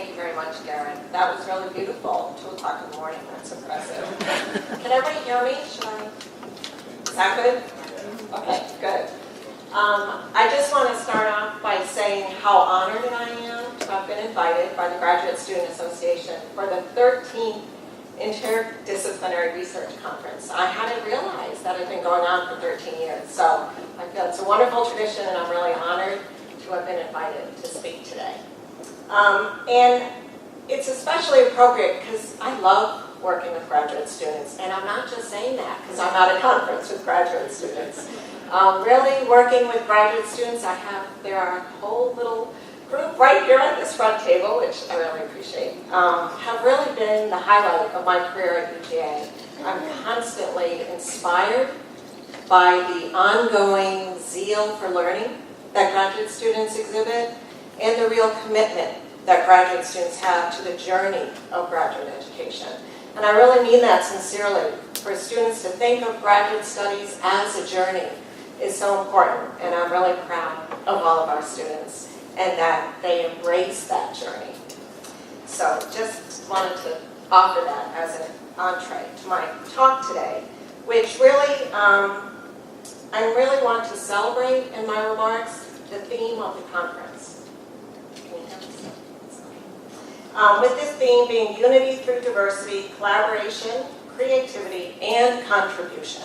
Thank you very much, Garrett. That was really beautiful. 2 o'clock in the morning. That's impressive. Can everybody hear me? Is that good? Okay, good. I just want to start off by saying how honored I am to have been invited by the Graduate Student Association for the 13th Interdisciplinary Research Conference. I hadn't realized that had been going on for 13 years, so I feel it's a wonderful tradition, and I'm really honored to have been invited to speak today. And it's especially appropriate because I love working with graduate students, and I'm not just saying that because I'm at a conference with graduate students. Really working with graduate students, there are a whole little group right here at this front table, which I really appreciate, have really been the highlight of my career at UGA. I'm constantly inspired by the ongoing zeal for learning that graduate students exhibit and the real commitment that graduate students have to the journey of graduate education. And I really mean that sincerely. For students to think of graduate studies as a journey is so important, and I'm really proud of all of our students and that they embrace that journey. So just wanted to offer that as an entree to my talk today, which really, I really want to celebrate in my remarks the theme of the conference. Can you hear this? With this theme being unity through diversity, collaboration, creativity, and contribution.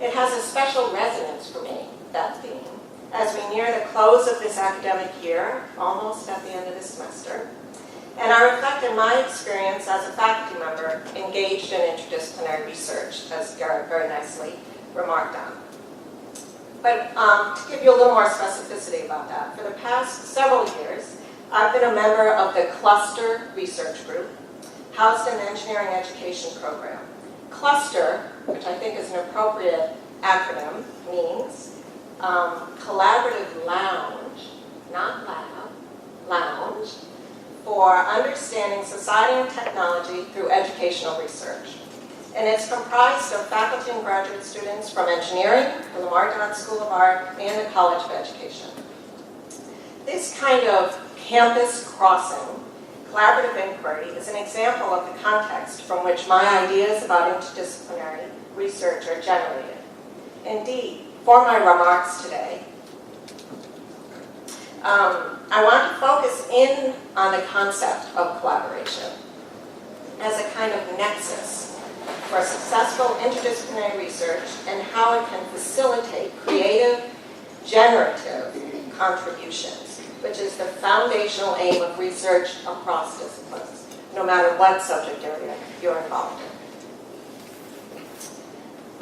It has a special resonance for me, that theme, as we near the close of this academic year, almost at the end of the semester. And I reflect on my experience as a faculty member engaged in interdisciplinary research, as Garrett very nicely remarked on. But to give you a little more specificity about that, for the past several years, I've been a member of the Cluster Research Group, housed in the Engineering Education Program. Cluster, which I think is an appropriate acronym, means collaborative lounge, not lab, lounge, for understanding society and technology through educational research. And it's comprised of faculty and graduate students from engineering, the Lamar Dodd School of Art, and the College of Education. This kind of campus crossing, collaborative inquiry, is an example of the context from which my ideas about interdisciplinary research are generated. Indeed, for my remarks today, I want to focus in on the concept of collaboration as a kind of nexus for successful interdisciplinary research and how it can facilitate creative, generative contributions, which is the foundational aim of research across disciplines, no matter what subject area you're involved in.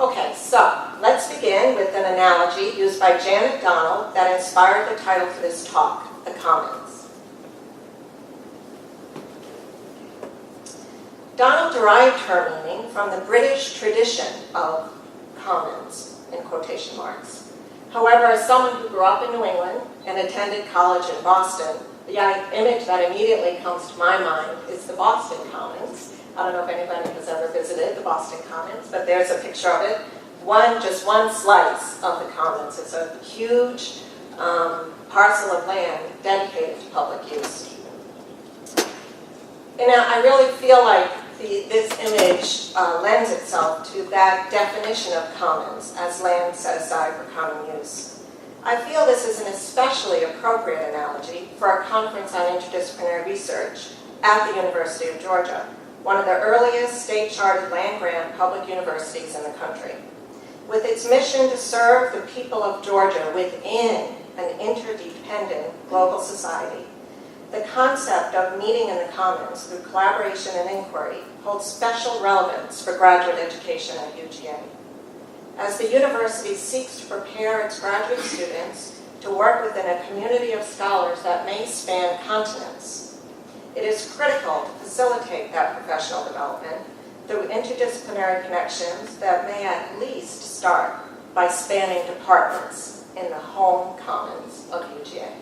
Okay, so let's begin with an analogy used by Janet Donald that inspired the title for this talk, The Commons. Donald derived her meaning from the British tradition of commons, in quotation marks. However, as someone who grew up in New England and attended college in Boston, the image that immediately comes to my mind is the Boston Commons. I don't know if anybody has ever visited the Boston Commons, but there's a picture of it. Just one slice of the Commons. It's a huge parcel of land dedicated to public use. And I really feel like this image lends itself to that definition of commons as land set aside for common use. I feel this is an especially appropriate analogy for a conference on interdisciplinary research at the University of Georgia, one of the earliest state-chartered land-grant public universities in the country. With its mission to serve the people of Georgia within an interdependent global society, the concept of meeting in the commons through collaboration and inquiry holds special relevance for graduate education at UGA. As the university seeks to prepare its graduate students to work within a community of scholars that may span continents, it is critical to facilitate that professional development through interdisciplinary connections that may at least start by spanning departments in the home commons of UGA.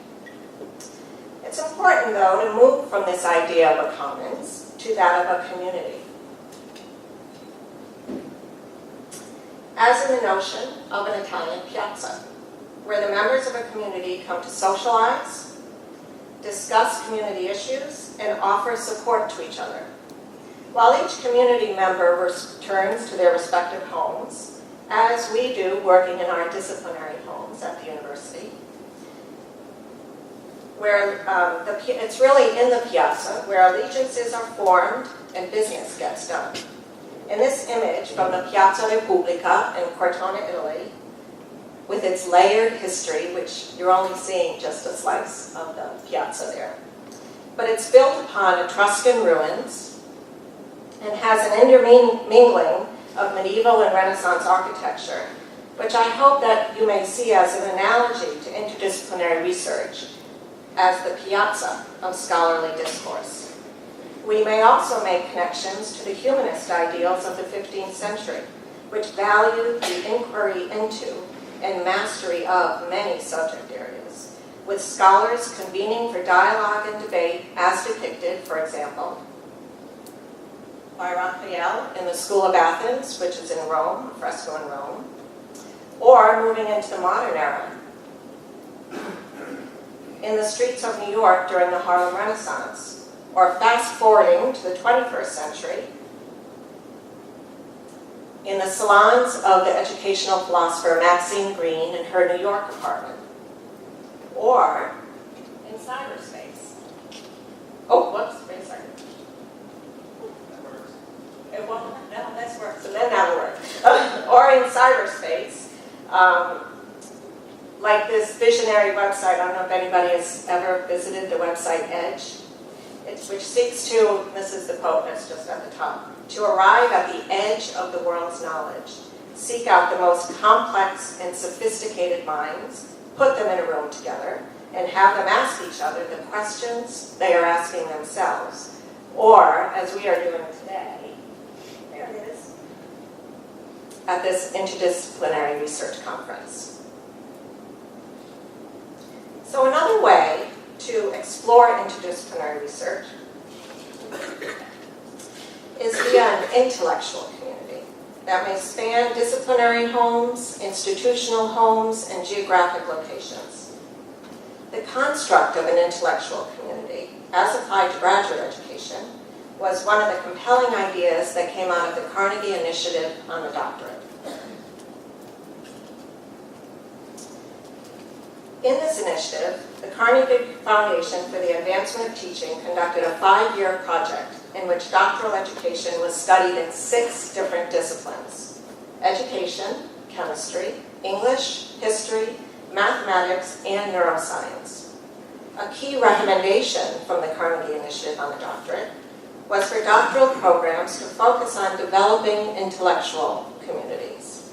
It's important, though, to move from this idea of a commons to that of a community. As in the notion of an Italian piazza, where the members of a community come to socialize, discuss community issues, and offer support to each other. While each community member returns to their respective homes, as we do working in our disciplinary homes at the university, where it's really in the piazza where allegiances are formed and business gets done. In this image from the Piazza Repubblica in Cortona, Italy, with its layered history, which you're only seeing just a slice of the piazza there. But it's built upon Etruscan ruins and has an intermingling of medieval and Renaissance architecture, which I hope that you may see as an analogy to interdisciplinary research as the piazza of scholarly discourse. We may also make connections to the humanist ideals of the 15th century, which valued the inquiry into and mastery of many subject areas, with scholars convening for dialogue and debate as depicted, for example, by Raphael in the School of Athens, which is in Rome, a fresco in Rome, or moving into the modern era, in the streets of New York during the Harlem Renaissance, or fast-forwarding to the 21st century, in the salons of the educational philosopher Maxine Greene in her New York apartment, or in cyberspace. Oh, whoops, wait a second. That works. It won't, no, this works, and then that'll work. Or in cyberspace, like this visionary website. I don't know if anybody has ever visited the website Edge, which seeks to, this is the quote that's just at the top, to arrive at the edge of the world's knowledge, seek out the most complex and sophisticated minds, put them in a room together, and have them ask each other the questions they are asking themselves. Or, as we are doing today, there it is, at this interdisciplinary research conference. So another way to explore interdisciplinary research is via an intellectual community that may span disciplinary homes, institutional homes, and geographic locations. The construct of an intellectual community, as applied to graduate education, was one of the compelling ideas that came out of the Carnegie Initiative on the Doctorate. In this initiative, the Carnegie Foundation for the Advancement of Teaching conducted a 5-year project in which doctoral education was studied in 6 different disciplines: education, chemistry, English, history, mathematics, and neuroscience. A key recommendation from the Carnegie Initiative on the Doctorate was for doctoral programs to focus on developing intellectual communities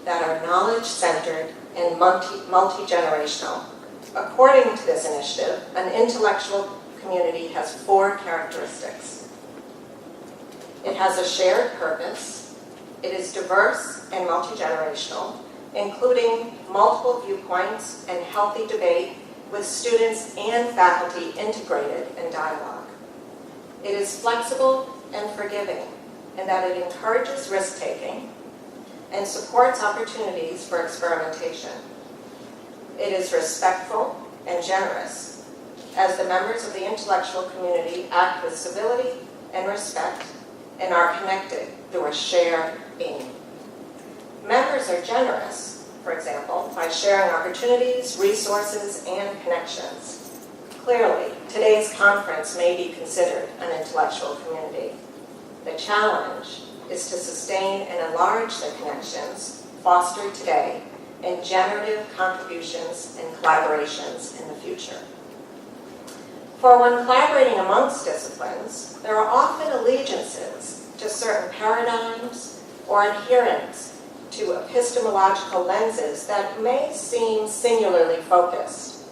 that are knowledge-centered and multi-generational. According to this initiative, an intellectual community has 4 characteristics. It has a shared purpose, it is diverse and multi-generational, including multiple viewpoints and healthy debate with students and faculty integrated in dialogue. It is flexible and forgiving in that it encourages risk-taking and supports opportunities for experimentation. It is respectful and generous, as the members of the intellectual community act with civility and respect and are connected through a shared aim. Members are generous, for example, by sharing opportunities, resources, and connections. Clearly, today's conference may be considered an intellectual community. The challenge is to sustain and enlarge the connections fostered today and generative contributions and collaborations in the future. For when collaborating amongst disciplines, there are often allegiances to certain paradigms or adherence to epistemological lenses that may seem singularly focused,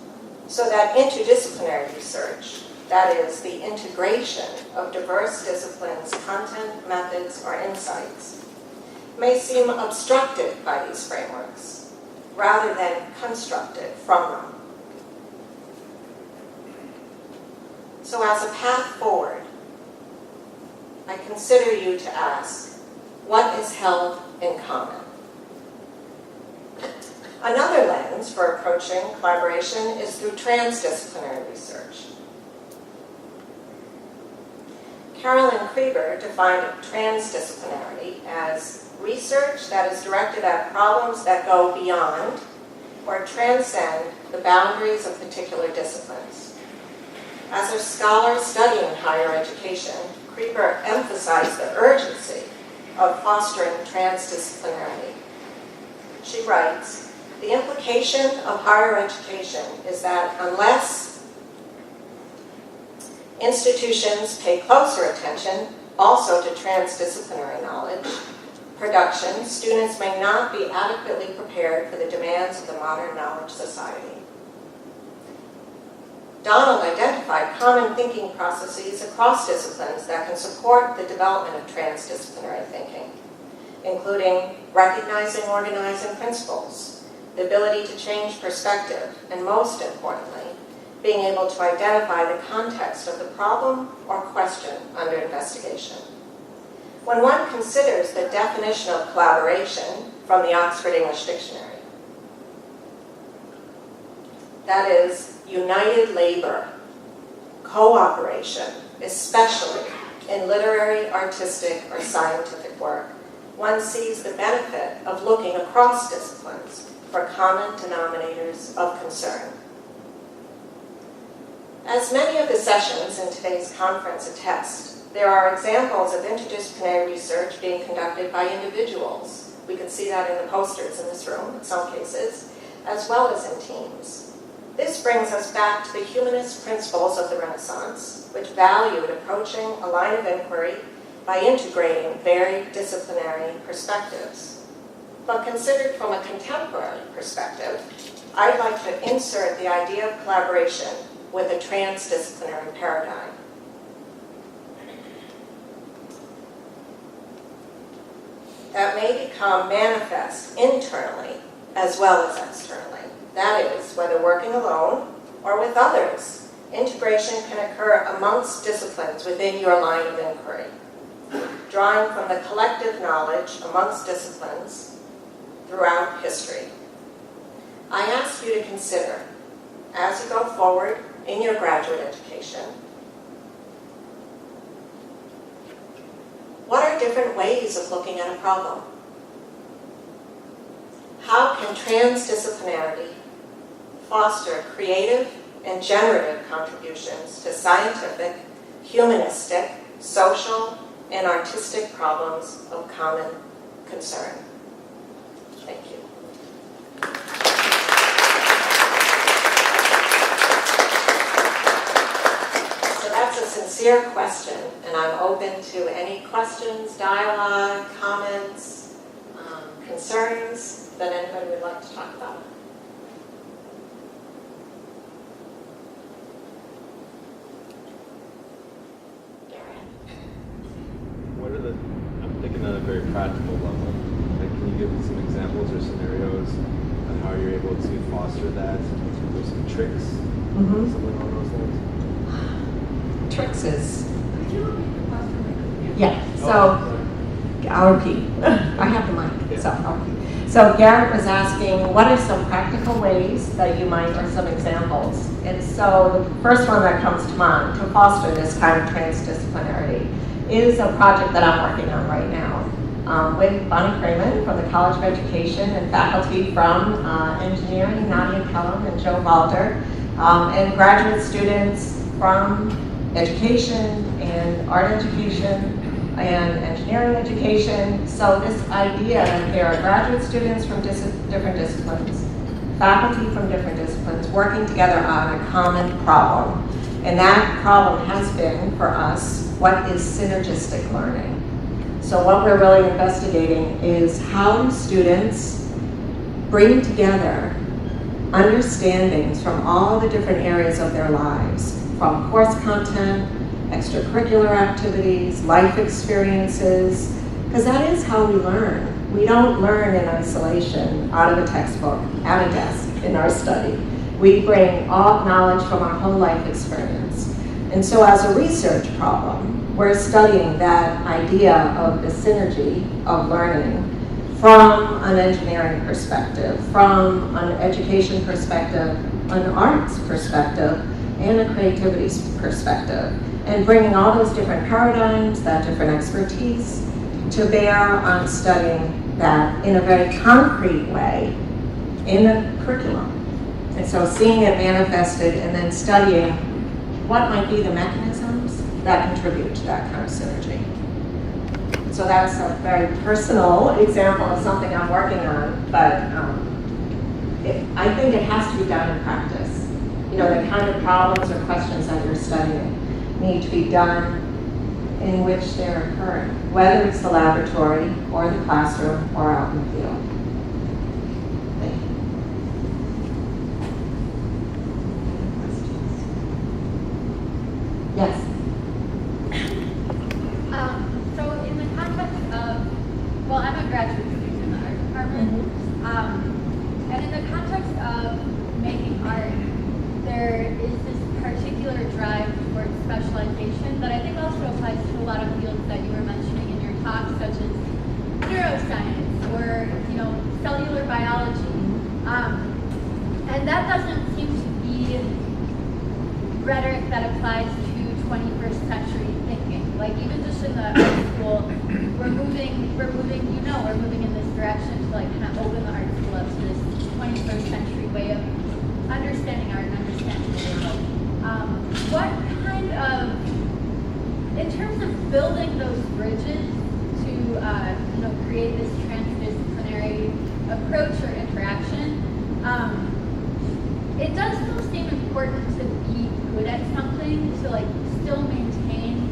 so that interdisciplinary research, that is, the integration of diverse disciplines, content, methods, or insights, may seem obstructed by these frameworks, rather than constructed from them. So as a path forward, I consider you to ask, what is held in common? Another lens for approaching collaboration is through transdisciplinary research. Carolyn Krieger defined transdisciplinary as research that is directed at problems that go beyond or transcend the boundaries of particular disciplines. As a scholar studying higher education, Krieger emphasized the urgency of fostering transdisciplinarity. She writes, "The implication of higher education is that unless institutions pay closer attention also to transdisciplinary knowledge production, students may not be adequately prepared for the demands of the modern knowledge society." Donald identified common thinking processes across disciplines that can support the development of transdisciplinary thinking, including recognizing organizing principles, the ability to change perspective, and most importantly, being able to identify the context of the problem or question under investigation. When one considers the definition of collaboration from the Oxford English Dictionary, that is united labor, cooperation, especially in literary, artistic, or scientific work, one sees the benefit of looking across disciplines for common denominators of concern. As many of the sessions in today's conference attest, there are examples of interdisciplinary research being conducted by individuals. We can see that in the posters in this room in some cases, as well as in teams. This brings us back to the humanist principles of the Renaissance, which valued approaching a line of inquiry by integrating varied disciplinary perspectives. But considered from a contemporary perspective, I'd like to insert the idea of collaboration with a transdisciplinary paradigm. That may become manifest internally as well as externally. That is, whether working alone or with others, integration can occur amongst disciplines within your line of inquiry, drawing from the collective knowledge amongst disciplines throughout history. I ask you to consider, as you go forward in your graduate education, what are different ways of looking at a problem? How can transdisciplinarity foster creative and generative contributions to scientific, humanistic, social, and artistic problems of common concern? Thank you. So that's a sincere question, and I'm open to any questions, dialogue, comments, concerns that anybody would like to talk about. I'm thinking on a very practical level. Like, can you give me some examples or scenarios on how you're able to foster that? There's some tricks, something along those lines. Tricks is, Could you repeat the question? yeah, so, I'll repeat. I have the mic, so I'll repeat. So Garrett was asking, what are some practical ways that you might, or some examples? And so the first one that comes to mind to foster this kind of transdisciplinarity is a project that I'm working on right now with Bonnie Cramen from the College of Education and faculty from engineering, Nadia Kellum and Joe Balder, and graduate students from education and art education and engineering education. So this idea that there are graduate students from different disciplines, faculty from different disciplines, working together on a common problem. And that problem has been, for us, what is synergistic learning? So what we're really investigating is how do students bring together understandings from all the different areas of their lives, from course content, extracurricular activities, life experiences, because that is how we learn. We don't learn in isolation out of a textbook, at a desk, in our study. We bring all knowledge from our whole life experience. And so as a research problem, we're studying that idea of the synergy of learning from an engineering perspective, from an education perspective, an arts perspective, and a creativity perspective, and bringing all those different paradigms, that different expertise, to bear on studying that in a very concrete way in a curriculum. And so seeing it manifested and then studying what might be the mechanisms that contribute to that kind of synergy. So that's a very personal example of something I'm working on, but I think it has to be done in practice. You know, the kind of problems or questions that you're studying need to be done in which they're occurring, whether it's the laboratory or the classroom or out in the field. Thank you. Yes. So in the context of, well, I'm a graduate student in the art department, and in the context of making art, there is this particular drive towards specialization that I think also applies to a lot of fields that you were mentioning in your talk, such as neuroscience or, you know, cellular biology. And that doesn't seem to be rhetoric that applies to 21st century thinking. Like even just in the art school, we're moving in this direction to like kind of open the art school up to this 21st century way of understanding art and understanding the world. What kind of, in terms of building those bridges to you know, create this transdisciplinary approach or interaction, it does still seem important to be good at something, to like still maintain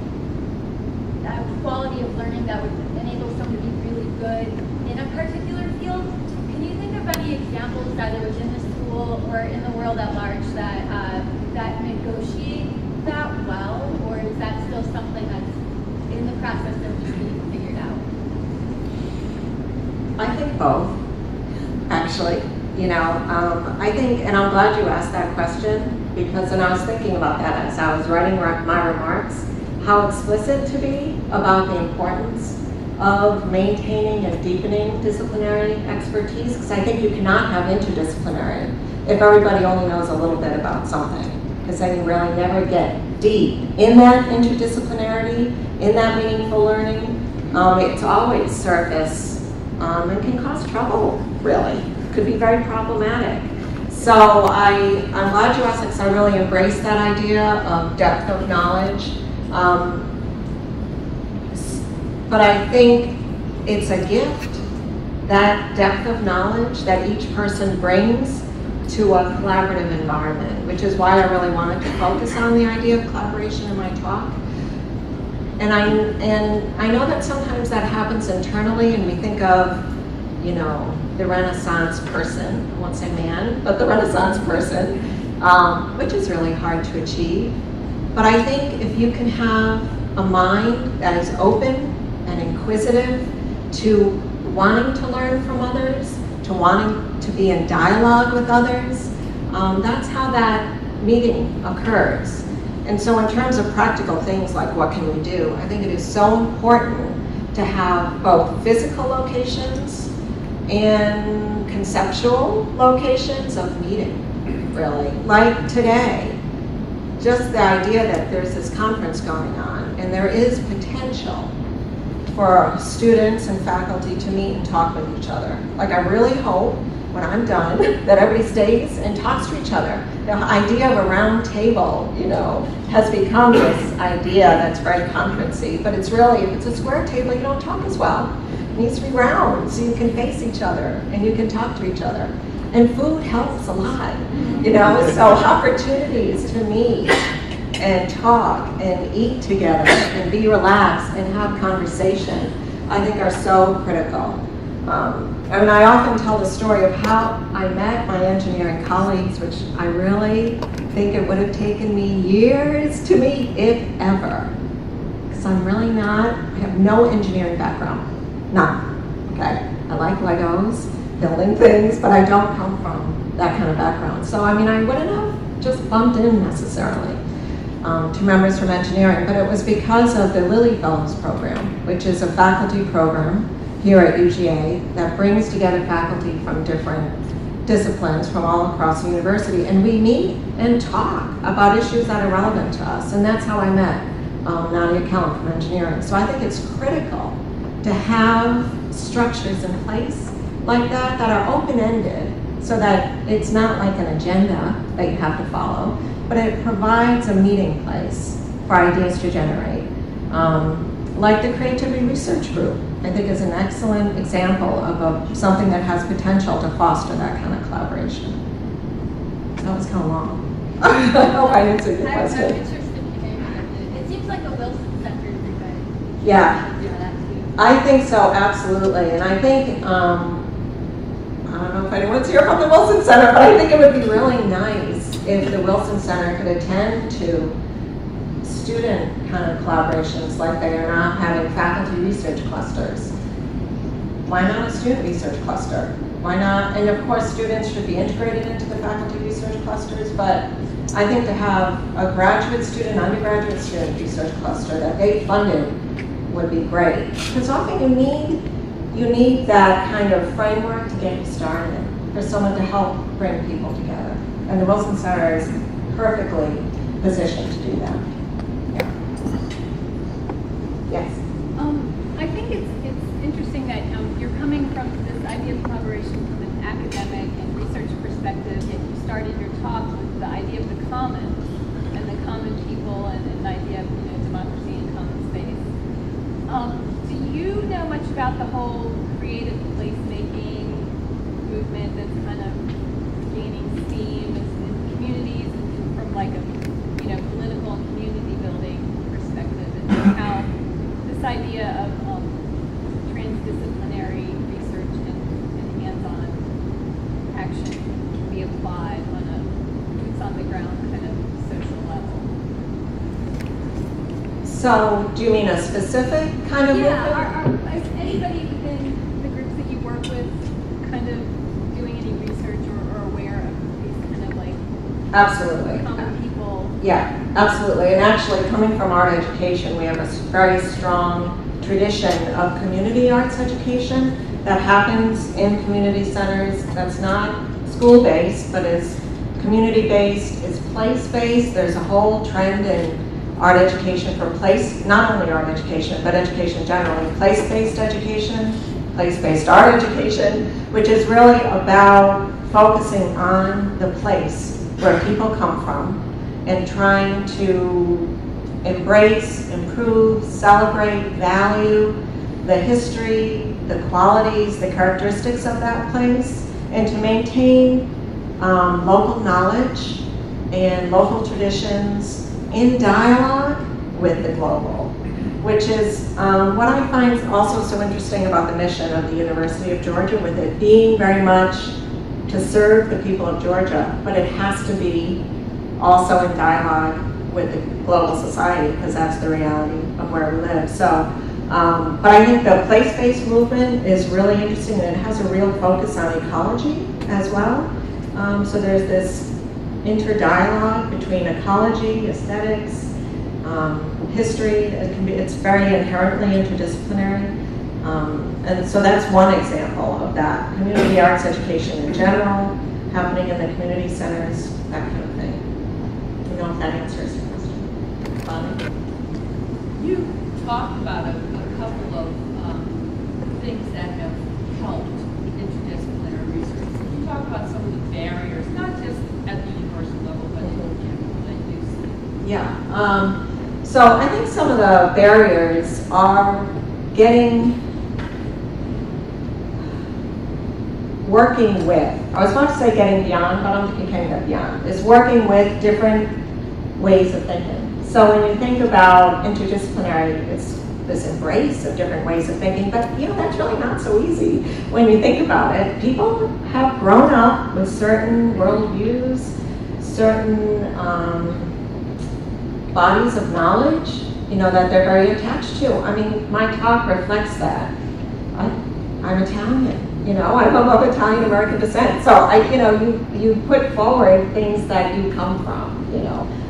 that quality of learning that would enable someone to be really good in a particular field. Can you think of any examples either within the school or in the world at large that that negotiate that well, or is that still something that's in the process of just being figured out? I think both, actually. You know, I think, and I'm glad you asked that question, because when I was thinking about that as I was writing my remarks, how explicit to be about the importance of maintaining and deepening disciplinary expertise, because I think you cannot have interdisciplinary if everybody only knows a little bit about something, because then you really never get deep in that interdisciplinarity, in that meaningful learning. It's always surface and can cause trouble, really. Could be very problematic. So I'm glad you asked, because I really embrace that idea of depth of knowledge. But I think it's a gift, that depth of knowledge that each person brings to a collaborative environment, which is why I really wanted to focus on the idea of collaboration in my talk. And I know that sometimes that happens internally, and we think of, you know, the Renaissance person, I won't say man, but the Renaissance person, which is really hard to achieve. But I think if you can have a mind that is open and inquisitive to wanting to learn from others, to wanting to be in dialogue with others, that's how that meeting occurs. And so in terms of practical things like what can we do, I think it is so important to have both physical locations and conceptual locations of meeting, really. Like today, just the idea that there's this conference going on and there is potential for students and faculty to meet and talk with each other. Like I really hope when I'm done that everybody stays and talks to each other. The idea of a round table, you know, has become this idea that's very conference-y, but it's really, if it's a square table, you don't talk as well. It needs to be round so you can face each other and you can talk to each other. And food helps a lot, you know, so opportunities to meet and talk and eat together and be relaxed and have conversation, I think are so critical. I mean, I often tell the story of how I met my engineering colleagues, which I really think it would have taken me years to meet, if ever. Because I'm really not, I have no engineering background, none, okay? I like Legos, building things, but I don't come from that kind of background. So, I mean, I wouldn't have just bumped in necessarily to members from engineering, but it was because of the Lilly Fellows program, which is a faculty program here at UGA that brings together faculty from different disciplines from all across the university, and we meet and talk about issues that are relevant to us. And that's how I met Nadia Kellum from engineering. So I think it's critical to have structures in place like that that are open-ended, so that it's not like an agenda that you have to follow, but it provides a meeting place for ideas to generate. Like the Creativity Research Group, I think is an excellent example of something that has potential to foster that kind of collaboration. That was kind of long. I hope I answered your I'm question. interested in hearing it. It seems like a Wilson Center is a good Yeah. for that too. I think so, absolutely. And I think, I don't know if anyone's here from the Wilson Center, but I think it would be really nice if the Wilson Center could attend to student kind of collaborations like they are now having faculty research clusters. Why not a student research cluster? Why not? And of course, students should be integrated into the faculty research clusters, but I think to have a graduate student, undergraduate student research cluster that they funded would be great. Because often you need that kind of framework to get you started, for someone to help bring people together. And the Wilson Center is perfectly positioned to do that. Yeah. Yes. I think it's interesting that you're coming from this idea of collaboration from an academic and research perspective, yet you started your talk with the idea of the commons and the common people and an idea of democracy and common space. Do you know much about the whole creative placemaking movement that's kind of gaining steam in communities and from like a political and community building perspective, and how this idea of transdisciplinary research and hands-on action can be applied on a boots on the ground kind of social level? So, do you mean a specific kind of movement? Is anybody within the groups that you work with kind of doing any research or aware of these kind of like Absolutely. common people? Yeah, absolutely. And actually, coming from art education, we have a very strong tradition of community arts education that happens in community centers. That's not school-based, but is community-based, is place-based. There's a whole trend in art education for place, not only art education, but education generally, place-based education, place-based art education, which is really about focusing on the place where people come from and trying to embrace, improve, celebrate, value the history, the qualities, the characteristics of that place, and to maintain local knowledge and local traditions in dialogue with the global, which is what I find also so interesting about the mission of the University of Georgia, with it being very much to serve the people of Georgia, but it has to be also in dialogue with the global society, because that's the reality of where we live. So, but I think the place-based movement is really interesting, and it has a real focus on ecology as well. So there's this interdialogue between ecology, aesthetics, history. It's very inherently interdisciplinary. And so that's one example of that. Community arts education in general, happening in the community centers, that kind of thing. I don't know if that answers your question. Bonnie? You talked about a couple of things that have helped interdisciplinary research. Can you talk about some of the barriers, not just at the university level, but in general that you see? Yeah. So I think some of the barriers are working with, I was about to say getting beyond, but I don't think you can get beyond, is working with different ways of thinking. So when you think about interdisciplinary, it's this embrace of different ways of thinking, but that's really not so easy when you think about it. People have grown up with certain worldviews, certain bodies of knowledge, that they're very attached to. I mean, my talk reflects that. I'm Italian. I'm of Italian American descent. So you put forward things that you come from.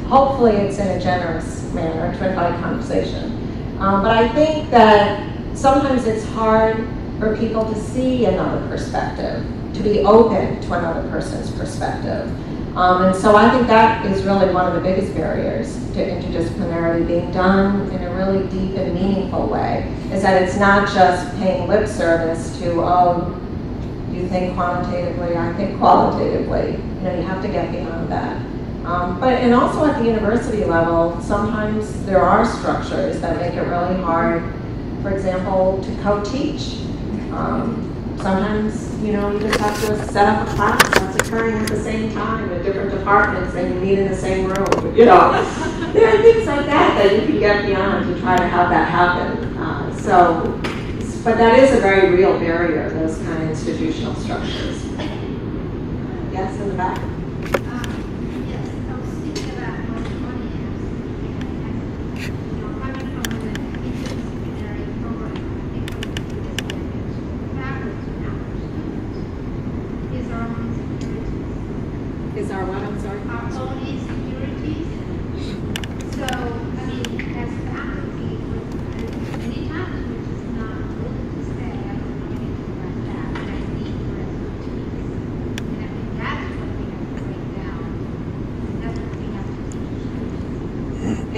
Hopefully it's in a generous manner to invite conversation. But I think that sometimes it's hard for people to see another perspective, to be open to another person's perspective. And so I think that is really one of the biggest barriers to interdisciplinarity being done in a really deep and meaningful way, is that it's not just paying lip service to, oh, you think quantitatively, I think qualitatively. You know, you have to get beyond that. And also at the university level, sometimes there are structures that make it really hard, for example, to co-teach. Sometimes, you know, you just have to set up a class that's occurring at the same time in different departments and you meet in the same room. You know, there are things like that that you can get beyond to try to have that happen. But that is a very real barrier, those kind of institutional structures. Yes, in the back. Yes, I was thinking about how funny it is. You know, coming from an interdisciplinary program, I think we do this experience backwards in our students. Is our own insecurities. Is our what? I'm sorry. Our own insecurities. So, I mean, as faculty, many times we're just not willing to say, I don't know anything like that, and I need your expertise. And I think that's what we have to break down. That's what we have to teach.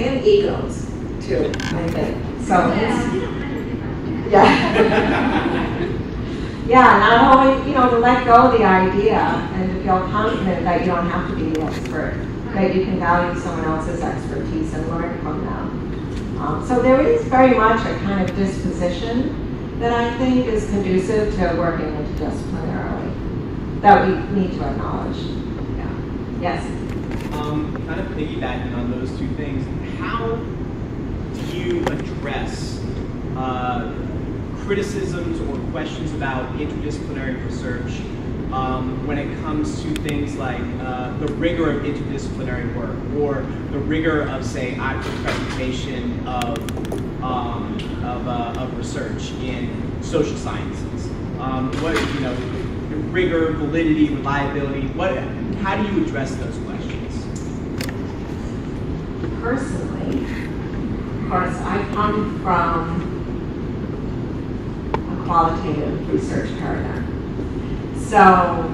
And egos, too, I think. So it's, We don't kind of give up that. yeah. Yeah, not only, you know, to let go of the idea and to feel confident that you don't have to be the expert, that you can value someone else's expertise and learn from them. So there is very much a kind of disposition that I think is conducive to working interdisciplinarily that we need to acknowledge. Yeah. Yes. Kind of piggybacking on those two things, how do you address criticisms or questions about interdisciplinary research when it comes to things like the rigor of interdisciplinary work or the rigor of, say, active presentation of research in social sciences? What, you know, rigor, validity, reliability, how do you address those questions? Personally, of course, I come from a qualitative research paradigm. So,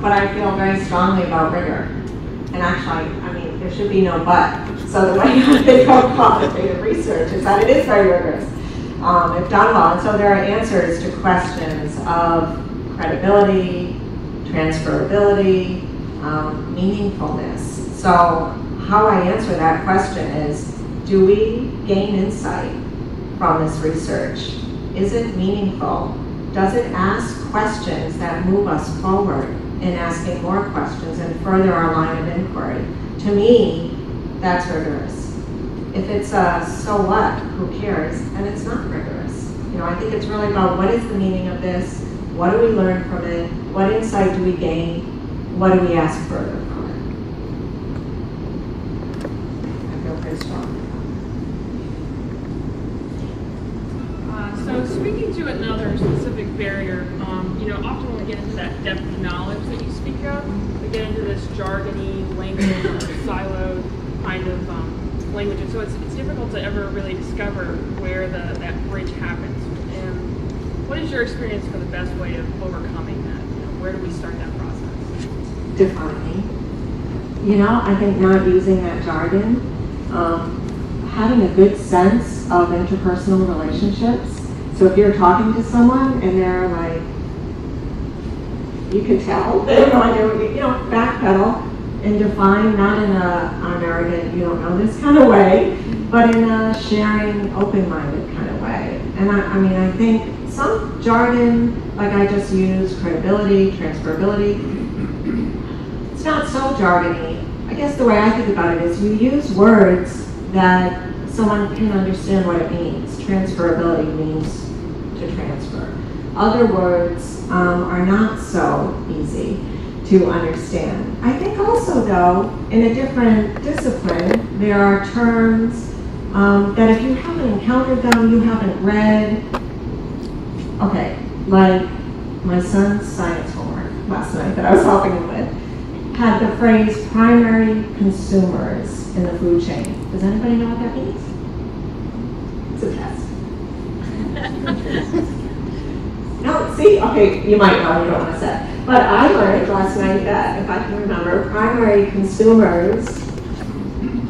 but I feel very strongly about rigor. And actually, I mean, there should be no but. So the way I think of qualitative research is that it is very rigorous, if done well. And so there are answers to questions of credibility, transferability, meaningfulness. So how I answer that question is, do we gain insight from this research? Is it meaningful? Does it ask questions that move us forward in asking more questions and further our line of inquiry? To me, that's rigorous. If it's a so what, who cares, then it's not rigorous. You know, I think it's really about what is the meaning of this? What do we learn from it? What insight do we gain? What do we ask further from it? I feel pretty strong. So speaking to another specific barrier, you know, often when we get into that depth of knowledge that you speak of, we get into this jargony language or siloed kind of language, and so it's difficult to ever really discover where that bridge happens. And what is your experience for the best way of overcoming that? You know, where do we start that process? Defining. You know, I think not using that jargon, having a good sense of interpersonal relationships. So if you're talking to someone and they're like, you can tell, they don't know idea what you know, backpedal and define, not in an arrogant, you don't know this kind of way, but in a sharing, open-minded kind of way. And I mean, I think some jargon, like I just used, credibility, transferability, it's not so jargony. I guess the way I think about it is you use words that someone can understand what it means. Transferability means to transfer. Other words are not so easy to understand. I think also, though, in a different discipline, there are terms that if you haven't encountered them, you haven't read. Okay, like my son's science homework last night that I was helping him with had the phrase primary consumers in the food chain. Does anybody know what that means? It's a test. No, see, okay, you might know, you don't want to say. But I learned last night that, if I can remember, primary consumers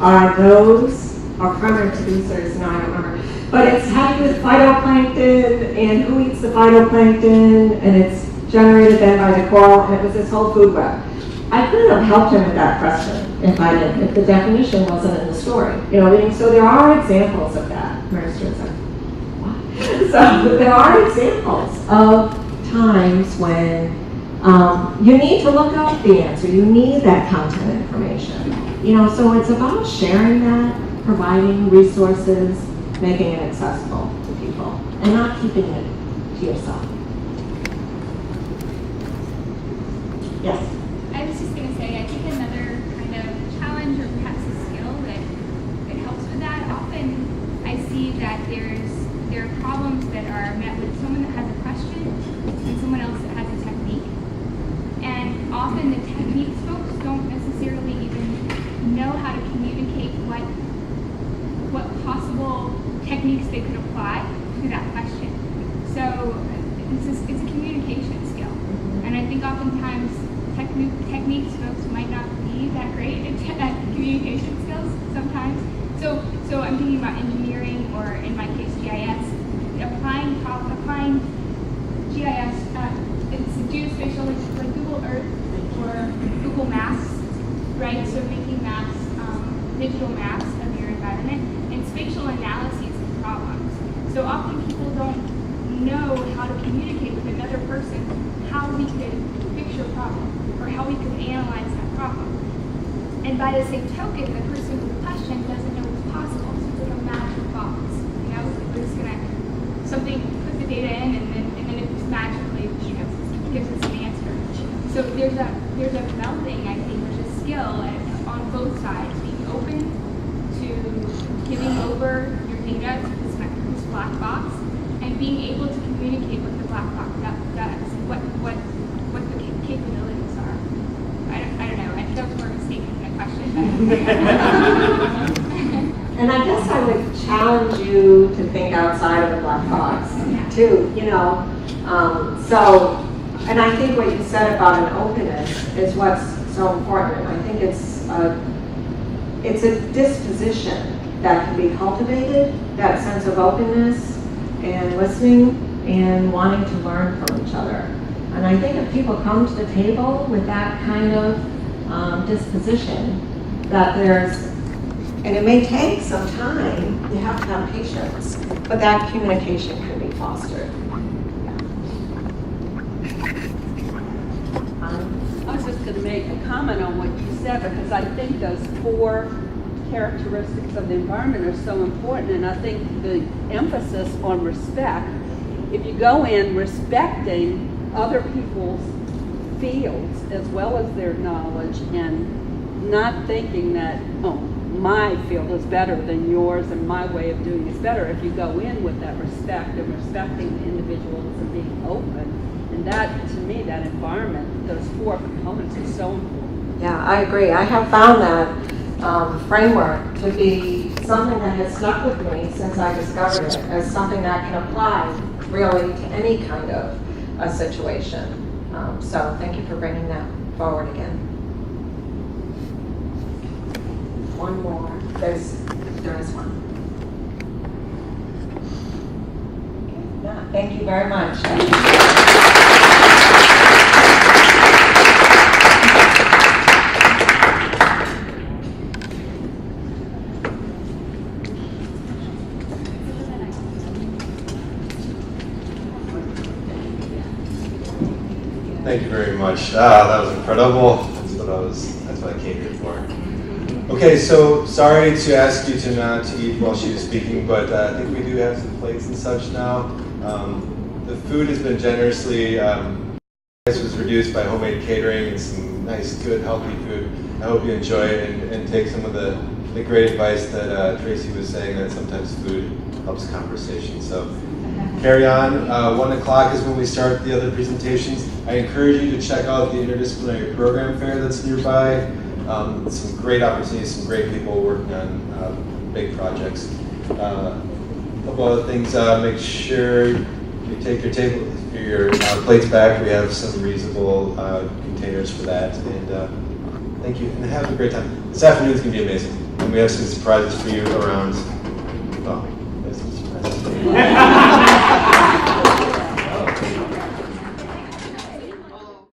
are primary producers, no, I don't remember. But it's having with phytoplankton and who eats the phytoplankton, and it's generated then by the coral, and it was this whole food web. I couldn't have helped him with that question if the definition wasn't in the story. You know, and so there are examples of that. Marissa's like, what? So there are examples of times when you need to look up the answer. You need that content information. You know, so it's about sharing that, providing resources, making it accessible to people, and not keeping it to yourself. Yes? I was just going to say, I think another kind of challenge or perhaps a skill that helps with that, often I see that there are problems that are met with someone that has a question and someone else that has a technique. And often the techniques folks don't necessarily even know how to communicate what possible techniques they could apply to that question. So it's a communication skill. And I think oftentimes techniques folks might not be that great at communication skills sometimes. So I'm thinking about engineering, or in my case GIS, applying GIS, it's geospatial, like Google Earth or Google Maps, right? So making maps, digital maps of your environment, and spatial analyses of problems. So often people don't know how to communicate with another person how we could picture a problem or how we could analyze that problem. And by the same token, the person with the question doesn't know what's possible. So it's like a magic box, you know? So we're just gonna put the data in, and then it just magically, gives us an answer. So there's a melding, I think, there's a skill on both sides, being open to giving over your data to this black box, and being able to communicate what the black box does, what the capabilities are. I don't know. I think that was more of a statement than a question. And I guess I would challenge you to think outside of the black box, too, you know. And I think what you said about an openness is what's so important. I think it's a disposition that can be cultivated, that sense of openness and listening and wanting to learn from each other. And I think if people come to the table with that kind of disposition, that and it may take some time, you have to have patience, but that communication can be fostered. I was just going to make a comment on what you said, because I think those 4 characteristics of the environment are so important, and I think the emphasis on respect, if you go in respecting other people's fields as well as their knowledge, and not thinking that, oh, my field is better than yours and my way of doing is better. If you go in with that respect and respecting the individuals and being open, and that, to me, that environment, those 4 components are so important. Yeah, I agree. I have found that framework to be something that has stuck with me since I discovered it as something that can apply really to any kind of a situation. So thank you for bringing that forward again. One more. There is one. Yeah, thank you very much. Thank you very much. That was incredible. That's what I came here for. Okay, so sorry to ask you to not to eat while she was speaking, but I think we do have some plates and such now. The food has been generously, this was reduced by homemade catering and some nice, good, healthy food. I hope you enjoy it and take some of the great advice that Tracy was saying, that sometimes food helps conversation. So carry on. 1 o'clock is when we start the other presentations. I encourage you to check out the Interdisciplinary Program Fair that's nearby. Some great opportunities, some great people working on big projects. A couple other things, make sure You take your plates back. We have some reusable containers for that. And thank you, and have a great time. This afternoon's gonna be amazing. And we have some surprises for you around. Well,